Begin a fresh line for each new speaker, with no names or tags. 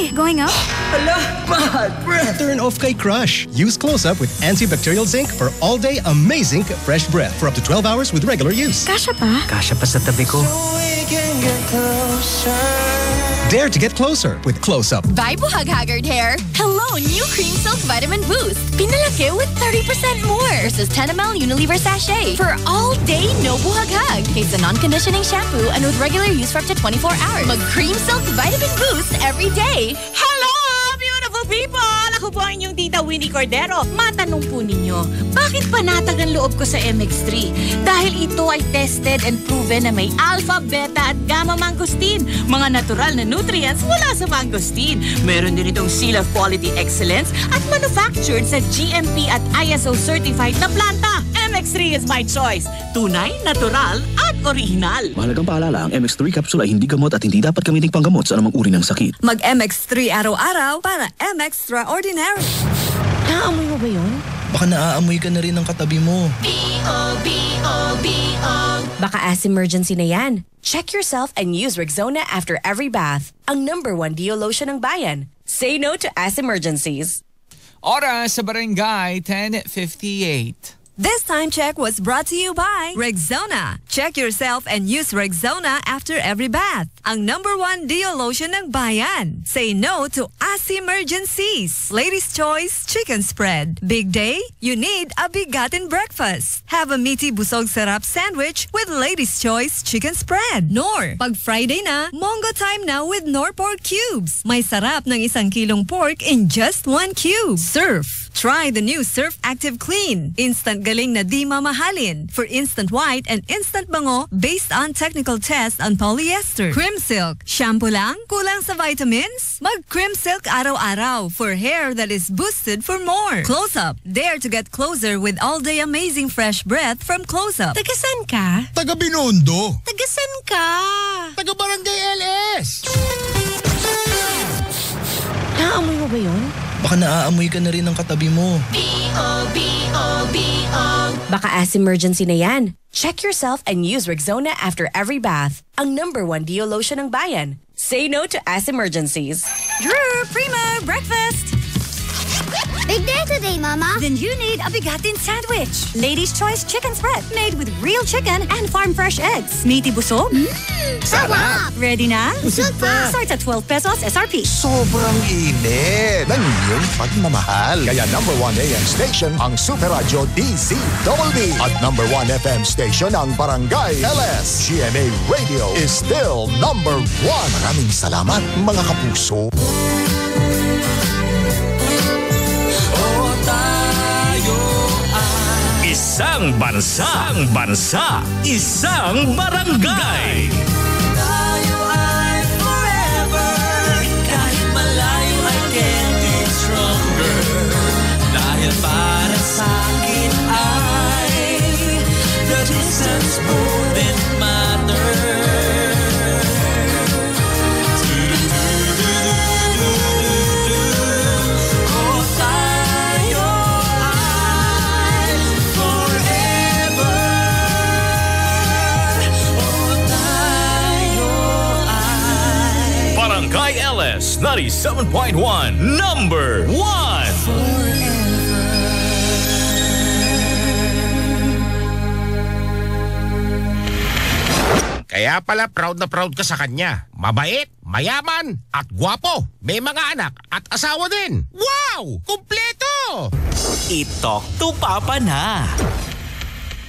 Hi, going up?
Hala, bad breath.
Turn off kay crush. Use Close-Up with antibacterial zinc for all-day amazing fresh breath for up to 12 hours with regular use.
Kasha pa?
Kasha pa sa tabi ko.
Dare to get closer with Close-Up.
Bye, buhag-haggard hair. Hello, new Cream Silk Vitamin Boost. Pinalaki with 30% more versus 10 ml Unilever sachet for all day no buhag-hag. It's a non-conditioning shampoo and with regular use for up to 24 hours. Mag Cream Silk Vitamin Boost every day.
Hello, beautiful people! Ako po ang inyong tita Winnie Cordero. Matanong po ninyo, bakit panatag ang loob ko sa MX3? Dahil ito ay tested and proven na may alpha, beta at gamma mangosteen. Mga natural na nutrients mula sa mangosteen. Meron din itong Seal of Quality Excellence at manufactured sa GMP at ISO certified na planta. MX3 is my choice. Tunay, natural at original.
Mahalagang paalala, ang MX3 capsule ay hindi gamot at hindi dapat gamiting panggamot sa anumang uri ng sakit.
Mag MX3 araw-araw para MX-Traordinary.
Naamoy mo ba yun?
Baka naaamoy ka na rin ng katabi mo.
Baka as emergency na yan. Check yourself and use Rexona after every bath. Ang #1 Dio lotion ng bayan. Say no to as emergencies.
Oras sa Barangay 10:58.
This time check was brought to you by Rexona. Check yourself and use Rexona after every bath. Ang #1 Dio lotion ng bayan. Say no to as emergencies. Ladies' Choice Chicken Spread. Big day? You need a bigatin breakfast. Have a meaty busog sarap sandwich with Ladies' Choice Chicken Spread. Nor, pag Friday na, Mongo time na with Nor Pork Cubes. May sarap ng 1 kilong pork in just 1 cube. Surf. Try the new Surf Active Clean. Instant galing na di mamahalin. For instant white and instant bango based on technical tests on polyester. Crim Silk. Shampoo lang? Kulang sa vitamins? Mag Crim Silk araw-araw for hair that is boosted for more. Close-Up. Dare to get closer with all-day amazing fresh breath from Close-Up.
Tagasan ka?
Taga Binondo.
Tagasan ka?
Taga Barangay LS.
Naamoy mo ba yun?
Baka naaamoy ka na rin ng katabi mo.
Baka as emergency na yan. Check yourself and use Rexona after every bath. Ang #1 Dio lotion ng bayan. Say no to as emergencies.
Drew, Prima, breakfast!
Big day today, Mama.
Then you need a bigatin sandwich. Ladies' Choice Chicken Spread made with real chicken and farm fresh eggs. Meaty busog?
Sarap!
Ready na?
Busog pa!
Starts at 12 pesos SRP.
Sobrang init ng iyong pagmamahal. Kaya #1 AM station ang Super Radio DZWB at #1 FM station ang Barangay LS. GMA Radio is still #1. Maraming salamat mga kapuso.
Isang bansa, isang barangay.
Tayo ay forever, kahit malayo I can't be stronger. Dahil para sa akin ay the distance wouldn't matter.
Barangay LS 97.1, #1.
Kaya pala proud na proud ka sa kanya. Mabait, mayaman, at gwapo. May mga anak at asawa din. Wow! Kumpleto!
I-talk to Papa na.